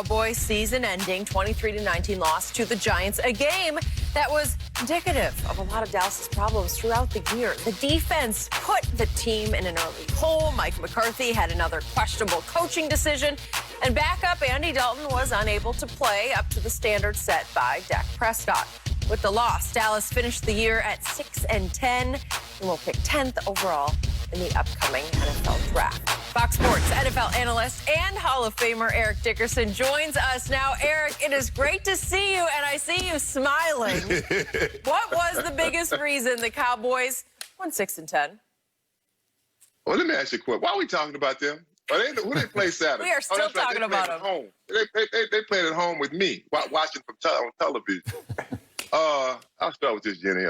Cowboys season-ending 23-19 loss to the Giants, a game that was indicative of a lot of Dallas's problems throughout the year. The defense put the team in an early hole. Mike McCarthy had another questionable coaching decision, and backup Andy Dalton was unable to play up to the standard set by Dak Prescott. With the loss, Dallas finished the year at 6-10 and will pick 10th overall in the upcoming NFL draft. Fox Sports NFL analyst and Hall of Famer Eric Dickerson joins us now. Eric, it is great to see you, and I see you smiling. What was the biggest reason the Cowboys won 6-10? Well, let me ask you a question. Why are we talking about them? Who they play Saturday? We are still talking about them. Home. They played at home with me, watching on television. I'll start with this, Jenny.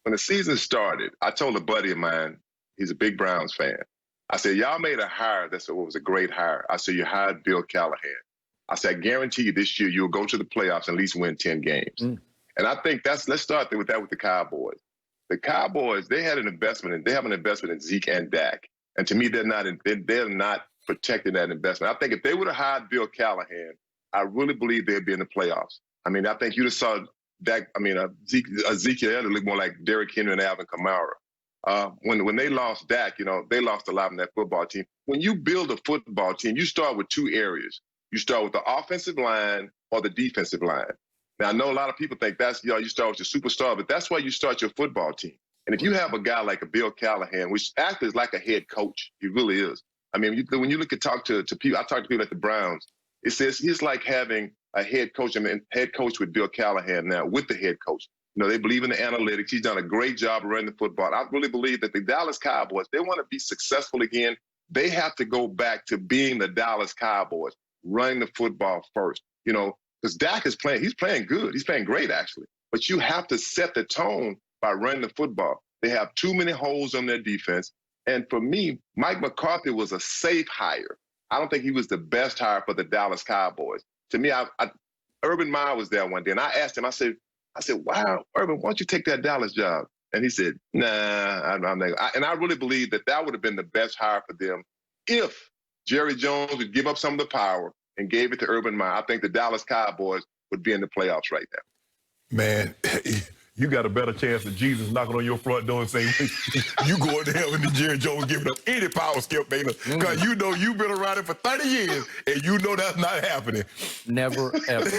When the season started, I told a buddy of mine, he's a big Browns fan. I said, y'all made a hire. That was a great hire. I said, you hired Bill Callahan. I said, I guarantee you this year you'll go to the playoffs and at least win 10 games. And I think let's start with that with the Cowboys. The Cowboys, they have an investment in Zeke and Dak. And to me, they're not protecting that investment. I think if they would have hired Bill Callahan, I really believe they'd be in the playoffs. I mean, I think you'd have saw Dak, Ezekiel Elliott look more like Derrick Henry and Alvin Kamara. When they lost Dak, they lost a lot in that football team. When you build a football team, you start with two areas. You start with the offensive line or the defensive line. Now, I know a lot of people think that's, you start with your superstar, but that's why you start your football team. And if you have a guy like a Bill Callahan, which actually is like a head coach, he really is. I mean, when you talk to people, I talk to people at the Browns, it says he's like having a head coach, head coach with Bill Callahan now, with the head coach. They believe in the analytics. He's done a great job running the football. I really believe that the Dallas Cowboys, they want to be successful again. They have to go back to being the Dallas Cowboys, running the football first. Because Dak is playing. He's playing good. He's playing great, actually. But you have to set the tone by running the football. They have too many holes on their defense. And for me, Mike McCarthy was a safe hire. I don't think he was the best hire for the Dallas Cowboys. To me, Urban Meyer was there one day, and I asked him, I said, wow, Urban, why don't you take that Dallas job? And he said, nah, I'm not. And I really believe that would have been the best hire for them if Jerry Jones would give up some of the power and gave it to Urban Meyer. I think the Dallas Cowboys would be in the playoffs right now. Man, you got a better chance of Jesus knocking on your front door and saying, you going to hell, and then Jerry Jones giving up any power, Skip Baylor, because you've been around it for 30 years, and that's not happening. Never, ever.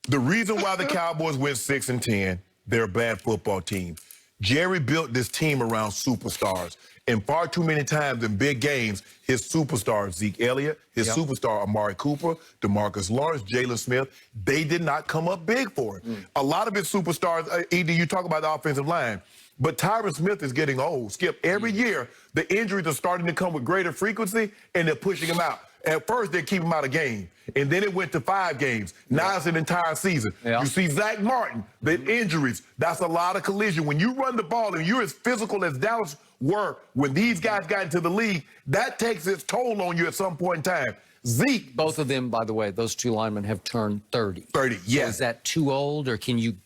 The reason why the Cowboys went 6-10, they're a bad football team. Jerry built this team around superstars. And far too many times in big games, his superstar, Zeke Elliott, his superstar, Amari Cooper, DeMarcus Lawrence, Jalen Smith, they did not come up big for him. A lot of his superstars, Ed, you talk about the offensive line, but Tyron Smith is getting old. Skip, every year, the injuries are starting to come with greater frequency, and they're pushing him out. At first, they keep him out of game, and then it went to 5 games. Now it's an entire season. You see Zach Martin, the injuries, that's a lot of collision. When you run the ball and you're as physical as Dallas were when these guys got into the league, that takes its toll on you at some point in time. Zeke. Both of them, by the way, those two linemen have turned 30. 30, yes. So is that too old, or can you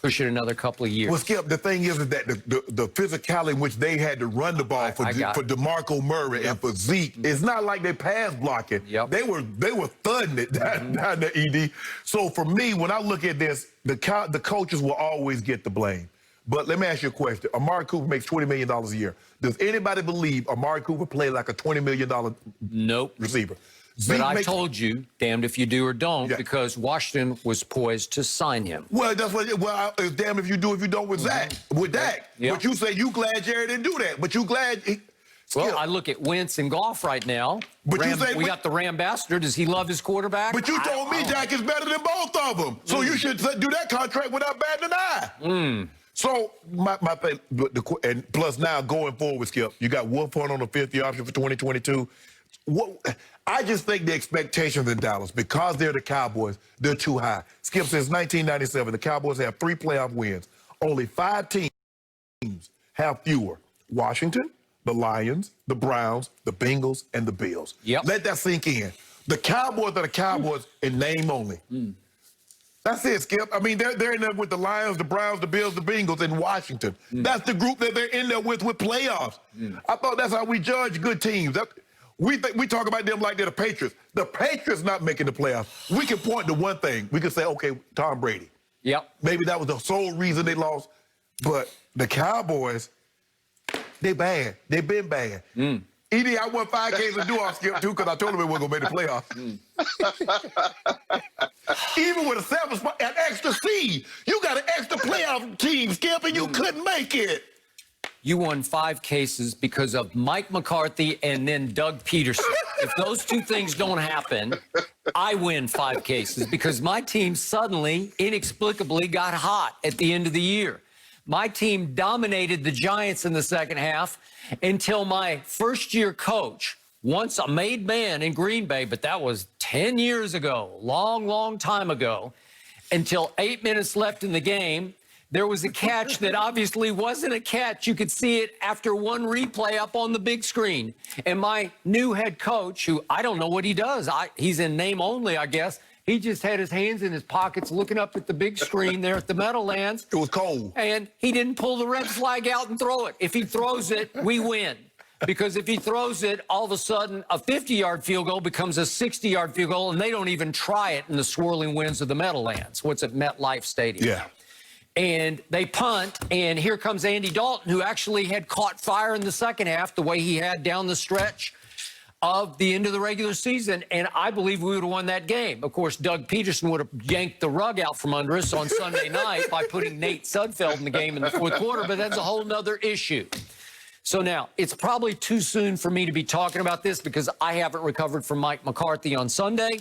push it another couple of years? Well, Skip, the thing is that the physicality in which they had to run the ball for DeMarco Murray and for Zeke, it's not like they pass blocking. They were thudding it down the ED. So for me, when I look at this, the coaches will always get the blame. But let me ask you a question. Amari Cooper makes $20 million a year. Does anybody believe Amari Cooper played like a $20 million receiver? But I told you, damned if you do or don't, because Washington was poised to sign him. Well, that's what. Well, it's damn if you do, if you don't with Dak. But you say you glad Jerry didn't do that. But you glad. Well, I look at Wentz in golf right now. But we got the Rambassador. Does he love his quarterback? But you told me Dak is better than both of them. So you should do that contract without batting an eye. So my thing, and plus now going forward, Skip, you got Wolf Hunt on the 5th-year option for 2022. I just think the expectations in Dallas, because they're the Cowboys, they're too high. Skip, since 1997, the Cowboys have 3 playoff wins. Only 5 teams have fewer. Washington, the Lions, the Browns, the Bengals, and the Bills. Let that sink in. The Cowboys are the Cowboys in name only. That's it, Skip. I mean, they're in there with the Lions, the Browns, the Bills, the Bengals, and Washington. That's the group that they're in there with playoffs. I thought that's how we judge good teams. We talk about them like they're the Patriots. The Patriots not making the playoffs. We can point to one thing. We can say, okay, Tom Brady. Yep. Maybe that was the sole reason they lost. But the Cowboys, they bad. They've been bad. Edie, I won 5 games of duo skip too because I told him we weren't going to make the playoffs. Even with a 7 spot, an extra seed, you got an extra playoff team, Skip, and you couldn't make it. You won 5 cases because of Mike McCarthy and then Doug Peterson. If those 2 things don't happen, I win 5 cases because my team suddenly, inexplicably got hot at the end of the year. My team dominated the Giants in the second half until my first-year coach, once a made man in Green Bay, but that was 10 years ago, long, long time ago, until 8 minutes left in the game, there was a catch that obviously wasn't a catch. You could see it after one replay up on the big screen. And my new head coach, who I don't know what he does, he's in name only, I guess, he just had his hands in his pockets looking up at the big screen there at the Meadowlands. It was cold. And he didn't pull the red flag out and throw it. If he throws it, we win. Because if he throws it, all of a sudden, a 50-yard field goal becomes a 60-yard field goal, and they don't even try it in the swirling winds of the Meadowlands. What's at MetLife Stadium? Yeah. And they punt, and here comes Andy Dalton, who actually had caught fire in the second half the way he had down the stretch of the end of the regular season, and I believe we would have won that game. Of course, Doug Peterson would have yanked the rug out from under us on Sunday night by putting Nate Sudfeld in the game in the fourth quarter, but that's a whole nother issue. So now, it's probably too soon for me to be talking about this because I haven't recovered from Mike McCarthy on Sunday.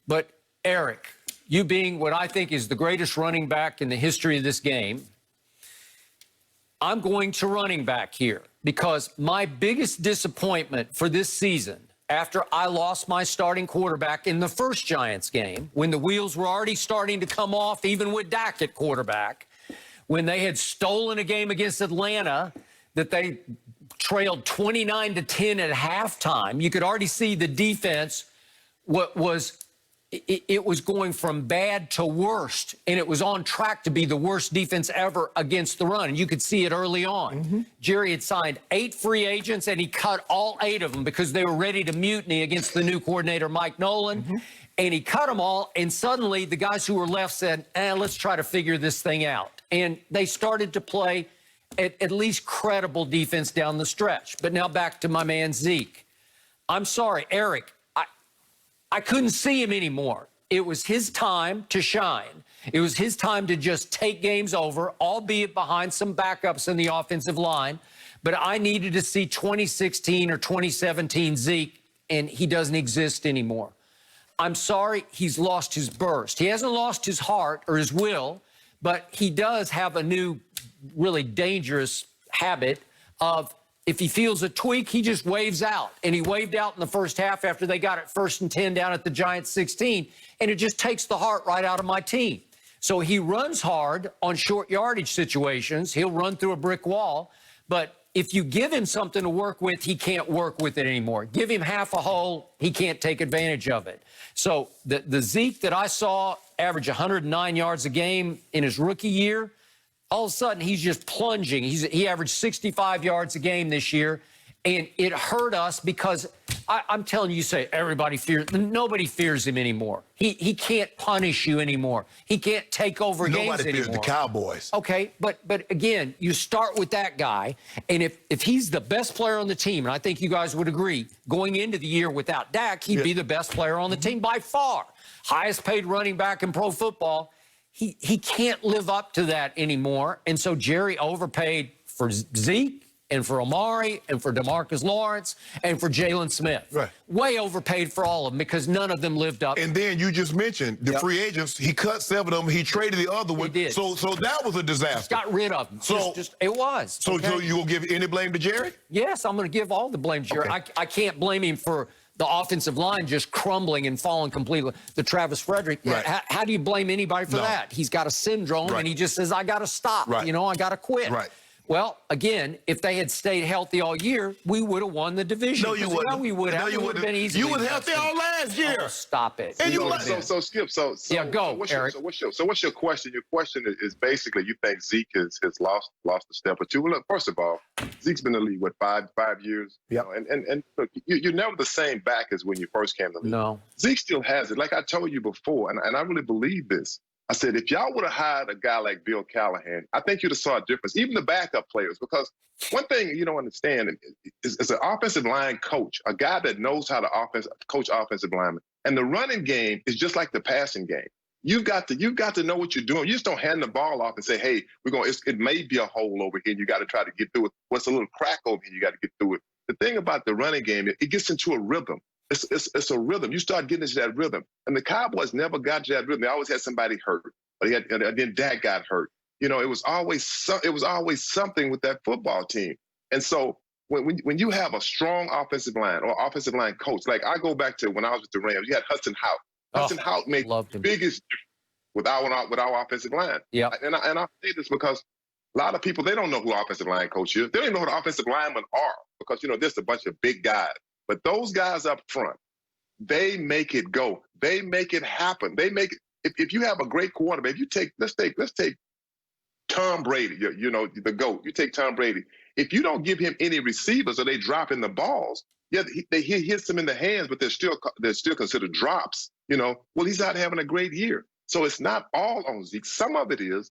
But, Eric, you being what I think is the greatest running back in the history of this game, I'm going to running back here because my biggest disappointment for this season, after I lost my starting quarterback in the first Giants game, when the wheels were already starting to come off, even with Dak at quarterback, when they had stolen a game against Atlanta that they trailed 29-10 at halftime, you could already see the defense it was going from bad to worst, and it was on track to be the worst defense ever against the run. And you could see it early on. Jerry had signed 8 free agents, and he cut all 8 of them because they were ready to mutiny against the new coordinator, Mike Nolan. And he cut them all, and suddenly the guys who were left said, let's try to figure this thing out. And they started to play at least credible defense down the stretch. But now back to my man Zeke. I'm sorry, Eric. I couldn't see him anymore. It was his time to shine. It was his time to just take games over, albeit behind some backups in the offensive line. But I needed to see 2016 or 2017 Zeke, and he doesn't exist anymore. I'm sorry, he's lost his burst. He hasn't lost his heart or his will, but he does have a new, really dangerous habit of if he feels a tweak, he just waves out. And he waved out in the first half after they got it 1st and 10 down at the Giants 16. And it just takes the heart right out of my team. So he runs hard on short yardage situations. He'll run through a brick wall. But if you give him something to work with, he can't work with it anymore. Give him half a hole, he can't take advantage of it. So the Zeke that I saw average 109 yards a game in his rookie year, all of a sudden, he's just plunging. He averaged 65 yards a game this year, and it hurt us because I'm telling you, say everybody fears. Nobody fears him anymore. He can't punish you anymore. He can't take over games anymore. Nobody fears the Cowboys. Okay, but again, you start with that guy, and if he's the best player on the team, and I think you guys would agree, going into the year without Dak, he'd be the best player on the team by far. Highest paid running back in pro football. He can't live up to that anymore. And so Jerry overpaid for Zeke and for Amari and for DeMarcus Lawrence and for Jalen Smith. Right. Way overpaid for all of them because none of them lived up. And then you just mentioned the free agents. He cut 7 of them. He traded the other one. He did. So that was a disaster. Got rid of them. So it was. So you will give any blame to Jerry? Yes, I'm going to give all the blame to Jerry. Okay. I can't blame him for the offensive line just crumbling and falling completely. The Travis Frederick, right. How do you blame anybody for No. that? He's got a syndrome, Right. and he just says, I got to stop. Right. You know, I got to quit. Right. Well, again, if they had stayed healthy all year, we would have won the division. No, you wouldn't. No, we would have. No, you It would have wouldn't. been easy. You was healthy all last year. Oh, stop it. And We you would like- have been. So Skip, Yeah, go, what's Eric. What's your question? Your question is basically you think Zeke has lost a step or two. Well, look, first of all, Zeke's been in the league what five years. Yep. You know, and look, you're never the same back as when you first came to the league. No. Zeke still has it. Like I told you before, and I really believe this. I said, if y'all would have hired a guy like Bill Callahan, I think you'd have saw a difference, even the backup players, because one thing you don't understand is an offensive line coach, a guy that knows how to coach offensive linemen. And the running game is just like the passing game. You've got to know what you're doing. You just don't hand the ball off and say, hey, it may be a hole over here, and you got to try to get through it. What's a little crack over here, you got to get through it. The thing about the running game, it gets into a rhythm. It's a rhythm. You start getting into that rhythm. And the Cowboys never got to that rhythm. They always had somebody hurt. But then Dak got hurt. You know, it was always something with that football team. And so when you have a strong offensive line or offensive line coach, like I go back to when I was with the Rams, you had Hudson Houtt. Hudson Houtt made the biggest difference with our offensive line. Yeah. And I say this because a lot of people, they don't know who offensive line coach is. They don't even know who the offensive linemen are because, you know, there's a bunch of big guys. But those guys up front, they make it go. They make it happen. They make it. If you have a great quarterback, let's take Tom Brady, you know, the GOAT. You take Tom Brady. If you don't give him any receivers or they drop in the balls, yeah, he hits them in the hands, but they're still considered drops. You know, well, he's not having a great year. So it's not all on Zeke. Some of it is,